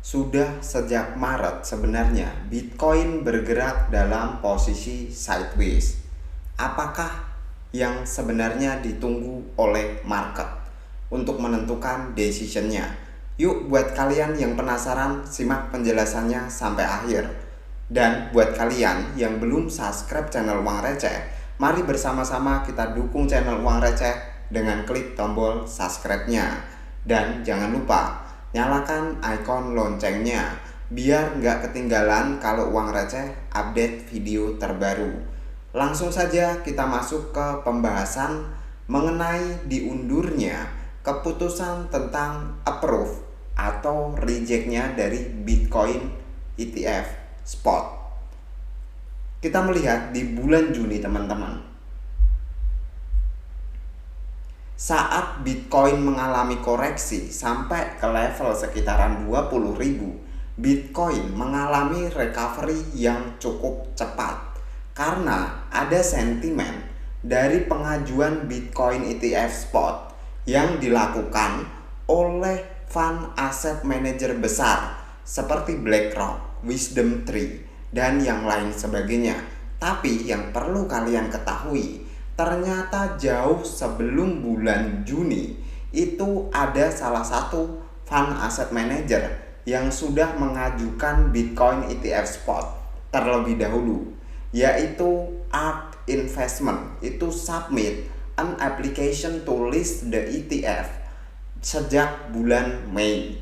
Sudah sejak Maret sebenarnya Bitcoin bergerak dalam posisi sideways. Apakah yang sebenarnya ditunggu oleh market untuk menentukan decisionnya? Yuk, buat kalian yang penasaran, simak penjelasannya sampai akhir. Dan buat kalian yang belum subscribe channel Uang Receh, mari bersama-sama kita dukung channel Uang Receh dengan klik tombol subscribe-nya. Dan jangan lupa nyalakan ikon loncengnya biar nggak ketinggalan kalau Uang Receh update video terbaru. Langsung saja kita masuk ke pembahasan mengenai diundurnya keputusan tentang approve atau rejectnya dari Bitcoin ETF spot. Kita melihat di bulan Juni teman-teman, saat Bitcoin mengalami koreksi sampai ke level sekitaran 20.000, Bitcoin mengalami recovery yang cukup cepat karena ada sentimen dari pengajuan Bitcoin ETF spot yang dilakukan oleh fund asset manager besar seperti BlackRock, WisdomTree, dan yang lain sebagainya. Tapi yang perlu kalian ketahui, ternyata jauh sebelum bulan Juni itu ada salah satu fund asset manager yang sudah mengajukan Bitcoin ETF spot terlebih dahulu, yaitu ARK Investment. Itu submit an application to list the ETF sejak bulan Mei.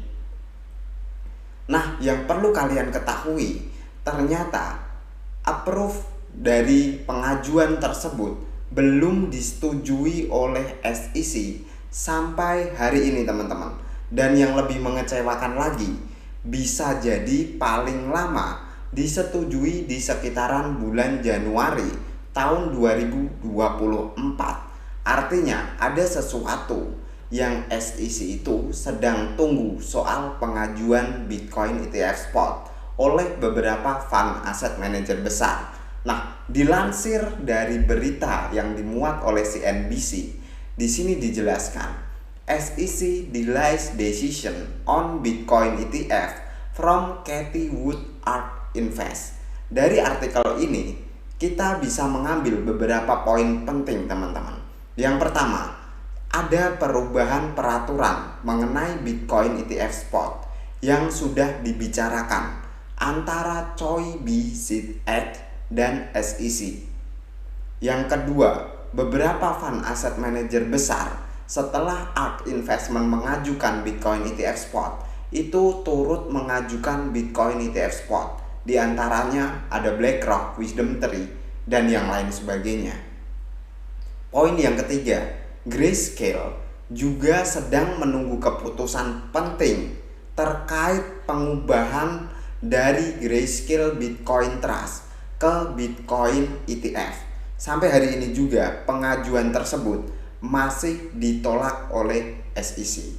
Nah, yang perlu kalian ketahui, ternyata approve dari pengajuan tersebut belum disetujui oleh SEC sampai hari ini teman-teman. Dan yang lebih mengecewakan lagi, bisa jadi paling lama disetujui di sekitaran bulan Januari tahun 2024. Artinya ada sesuatu yang SEC itu sedang tunggu soal pengajuan Bitcoin ETF spot oleh beberapa fund asset manager besar. Nah, dilansir dari berita yang dimuat oleh CNBC, di sini dijelaskan SEC delays decision on Bitcoin ETF from Cathie Wood ARK Invest. Dari artikel ini kita bisa mengambil beberapa poin penting teman-teman. Yang pertama, ada perubahan peraturan mengenai Bitcoin ETF spot yang sudah dibicarakan antara Choi B-Seed Act dan SEC. Yang kedua, beberapa fund asset manager besar setelah ARK Investment mengajukan Bitcoin ETF spot itu turut mengajukan Bitcoin ETF spot. Di antaranya ada BlackRock, WisdomTree, dan yang lain sebagainya. Poin yang ketiga, Grayscale juga sedang menunggu keputusan penting terkait pengubahan dari Grayscale Bitcoin Trust ke Bitcoin ETF. Sampai hari ini juga pengajuan tersebut masih ditolak oleh SEC.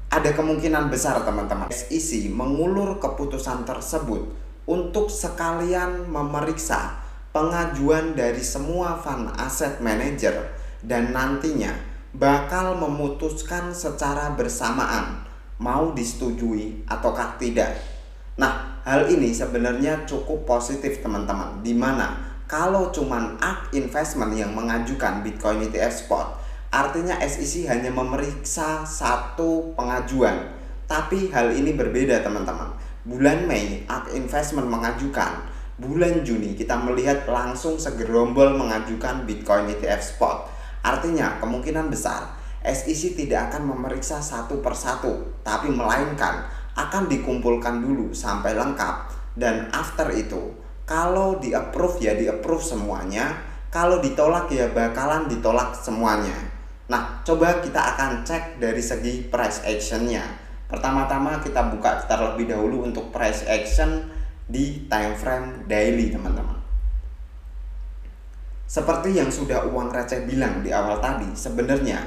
Ada kemungkinan besar teman-teman SEC mengulur keputusan tersebut untuk sekalian memeriksa pengajuan dari semua fund asset manager dan nantinya bakal memutuskan secara bersamaan mau disetujui ataukah tidak. Nah, hal ini sebenarnya cukup positif teman-teman, dimana kalau cuman ARK Investment yang mengajukan Bitcoin ETF spot, artinya SEC hanya memeriksa satu pengajuan. Tapi hal ini berbeda teman-teman. Bulan Mei ARK Investment mengajukan, bulan Juni kita melihat langsung segerombol mengajukan Bitcoin ETF spot. Artinya kemungkinan besar SEC tidak akan memeriksa satu persatu, tapi melainkan akan dikumpulkan dulu sampai lengkap, dan after itu kalau di approve ya di approve semuanya, kalau ditolak ya bakalan ditolak semuanya. Nah, coba kita akan cek dari segi price actionnya. Pertama-tama kita buka terlebih dahulu untuk price action di time frame daily teman-teman. Seperti yang sudah Uang Receh bilang di awal tadi, sebenarnya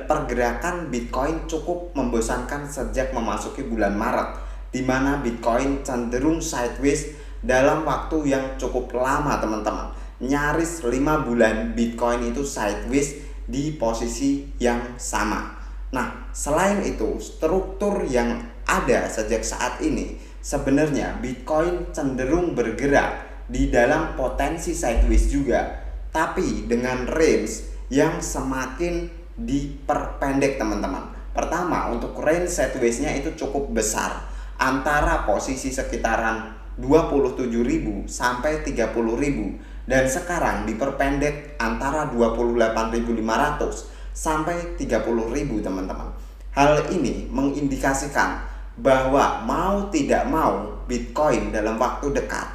pergerakan Bitcoin cukup membosankan sejak memasuki bulan Maret, di mana Bitcoin cenderung sideways dalam waktu yang cukup lama teman-teman. Nyaris 5 bulan Bitcoin itu sideways di posisi yang sama. Nah, selain itu, struktur yang ada sejak saat ini sebenarnya Bitcoin cenderung bergerak di dalam potensi sideways juga, tapi dengan range yang semakin diperpendek teman-teman. Pertama, untuk range sideways-nya itu cukup besar, antara posisi sekitaran 27.000 sampai 30.000, dan sekarang diperpendek antara 28.500 sampai 30.000 teman-teman. Hal ini mengindikasikan bahwa mau tidak mau Bitcoin dalam waktu dekat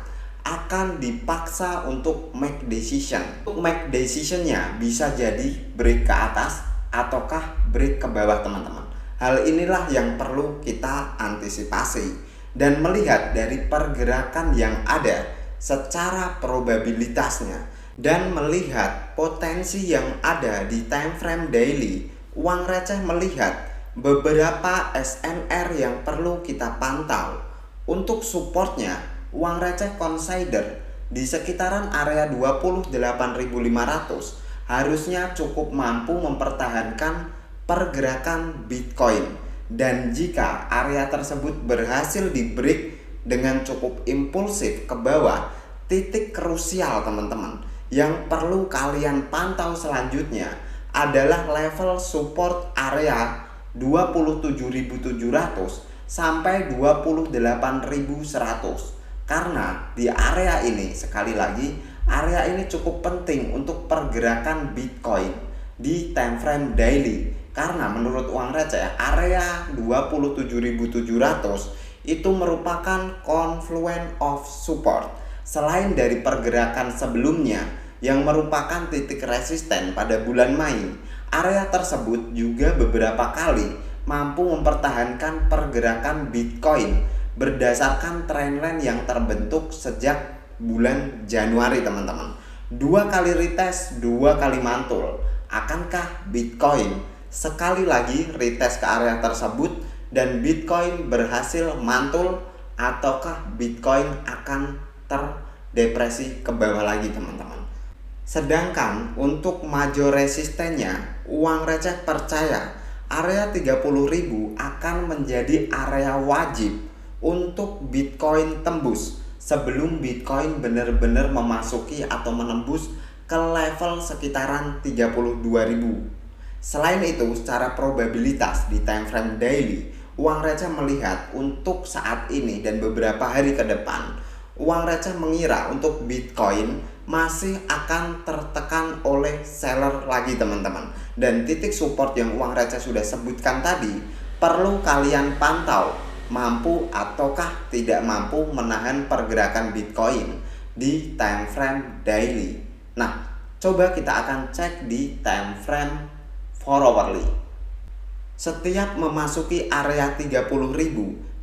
akan dipaksa untuk make decision. Untuk make decisionnya bisa jadi break ke atas ataukah break ke bawah teman-teman. Hal inilah yang perlu kita antisipasi dan melihat dari pergerakan yang ada secara probabilitasnya dan melihat potensi yang ada di time frame daily. Uang receh melihat beberapa SNR yang perlu kita pantau. Untuk supportnya, uang receh consider di sekitaran area 28.500 harusnya cukup mampu mempertahankan pergerakan Bitcoin, dan jika area tersebut berhasil di break dengan cukup impulsif ke bawah, titik krusial teman-teman yang perlu kalian pantau selanjutnya adalah level support area 27.700 sampai 28.100. Karena di area ini, sekali lagi, area ini cukup penting untuk pergerakan Bitcoin di time frame daily. Karena menurut uang receh, area 27.700 itu merupakan confluence of support. Selain dari pergerakan sebelumnya yang merupakan titik resisten pada bulan Mei, area tersebut juga beberapa kali mampu mempertahankan pergerakan Bitcoin berdasarkan trendline yang terbentuk sejak bulan Januari teman-teman. 2 kali retest, 2 kali mantul. Akankah Bitcoin sekali lagi retest ke area tersebut dan Bitcoin berhasil mantul, ataukah Bitcoin akan terdepresi ke bawah lagi teman-teman? Sedangkan untuk major resistennya, uang receh percaya area 30.000 akan menjadi area wajib untuk Bitcoin tembus sebelum Bitcoin benar-benar memasuki atau menembus ke level sekitaran 32.000. Selain itu, secara probabilitas di time frame daily, uang receh melihat untuk saat ini dan beberapa hari ke depan, uang receh mengira untuk Bitcoin masih akan tertekan oleh seller lagi teman-teman. Dan titik support yang uang receh sudah sebutkan tadi perlu kalian pantau, mampu ataukah tidak mampu menahan pergerakan Bitcoin di time frame daily. Nah, coba kita akan cek di time frame 4 hourly. Setiap memasuki area 30.000,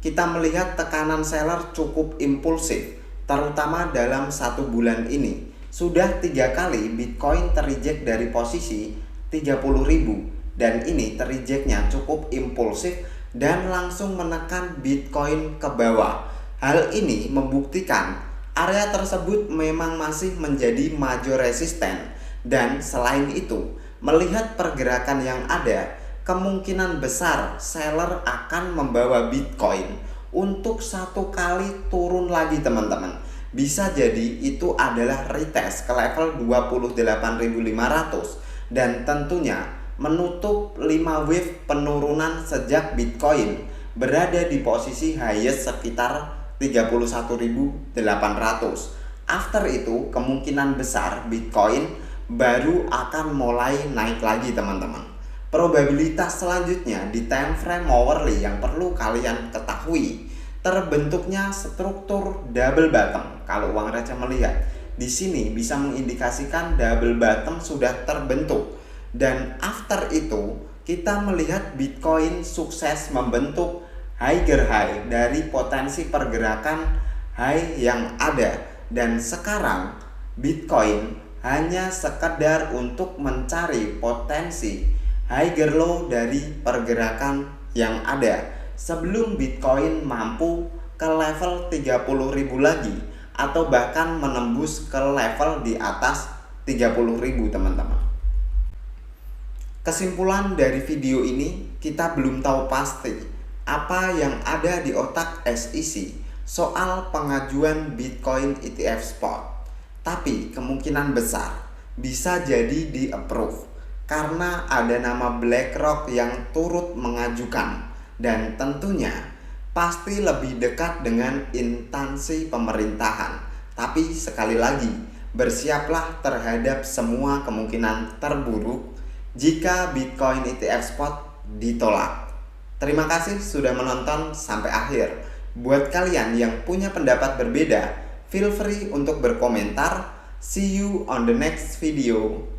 kita melihat tekanan seller cukup impulsif, terutama dalam 1 bulan ini. Sudah 3 kali Bitcoin terreject dari posisi 30.000, dan ini terrejectnya cukup impulsif dan langsung menekan Bitcoin ke bawah. Hal ini membuktikan area tersebut memang masih menjadi major resisten, dan selain itu, melihat pergerakan yang ada, kemungkinan besar seller akan membawa Bitcoin untuk 1 kali turun lagi teman-teman. Bisa jadi itu adalah retest ke level 28.500 dan tentunya menutup 5 wave penurunan sejak Bitcoin berada di posisi highest sekitar 31.800. After itu kemungkinan besar Bitcoin baru akan mulai naik lagi teman-teman. Probabilitas selanjutnya di time frame hourly yang perlu kalian ketahui, terbentuknya struktur double bottom. Kalau uang receh melihat di sini bisa mengindikasikan double bottom sudah terbentuk, dan after itu kita melihat Bitcoin sukses membentuk higher high dari potensi pergerakan high yang ada, dan sekarang Bitcoin hanya sekedar untuk mencari potensi higher low dari pergerakan yang ada sebelum Bitcoin mampu ke level 30.000 lagi atau bahkan menembus ke level di atas 30.000 teman-teman. Kesimpulan dari video ini, kita belum tahu pasti apa yang ada di otak SEC soal pengajuan Bitcoin ETF spot. Tapi kemungkinan besar bisa jadi di-approve karena ada nama BlackRock yang turut mengajukan, dan tentunya pasti lebih dekat dengan instansi pemerintahan. Tapi sekali lagi, bersiaplah terhadap semua kemungkinan terburuk jika Bitcoin ETF spot ditolak. Terima kasih sudah menonton sampai akhir. Buat kalian yang punya pendapat berbeda, feel free untuk berkomentar. See you on the next video.